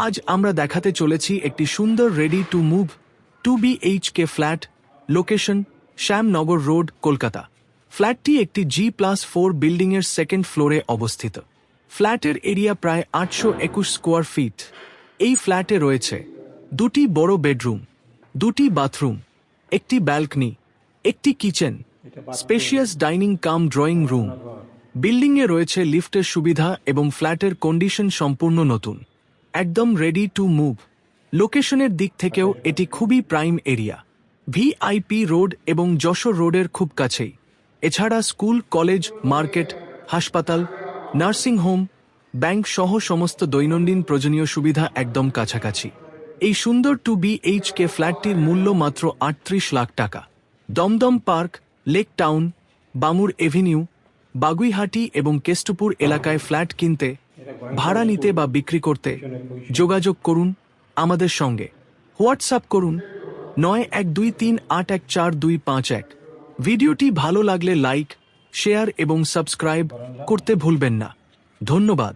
আজ আমরা দেখাতে চলেছি একটি সুন্দর ready to move 2BHK flat, location Shyamnagar road, Kolkata. ফ্ল্যাটটি একটি G+4 বিল্ডিংয়ের সেকেন্ড ফ্লোরে অবস্থিত। ফ্ল্যাটের এরিয়া প্রায় 821 স্কোয়ার ফিট। এই ফ্ল্যাটে রয়েছে দুটি বড় বেডরুম, দুটি বাথরুম, একটি ব্যালকনি, একটি কিচেন, স্পেশিয়াস ডাইনিং কাম ড্রয়িং রুম। বিল্ডিংয়ে রয়েছে লিফটের সুবিধা এবং ফ্ল্যাটের কন্ডিশন সম্পূর্ণ নতুন, একদম রেডি টু মুভ। লোকেশনের দিক থেকেও এটি খুবই প্রাইম এরিয়া, ভিআইপি রোড এবং যশোর রোডের খুব কাছেই। এছাড়া স্কুল, কলেজ, মার্কেট, হাসপাতাল, নার্সিং হোম, ব্যাংক সহ সমস্ত দৈনন্দিন প্রয়োজনীয় সুবিধা একদম কাছাকাছি। এই সুন্দর 2BHK ফ্ল্যাটটির মূল্য মাত্র 38 লাখ টাকা। দমদম পার্ক, লেক টাউন, বামুর এভিনিউ, বাগুইহাটি এবং কেষ্টপুর এলাকায় ফ্ল্যাট কিনতে, ভাড়া নিতে বা বিক্রি করতে যোগাযোগ করুন আমাদের সঙ্গে। হোয়াটসঅ্যাপ করুন 9123814251। ভিডিওটি ভালো লাগলে লাইক, শেয়ার এবং সাবস্ক্রাইব করতে ভুলবেন না। ধন্যবাদ।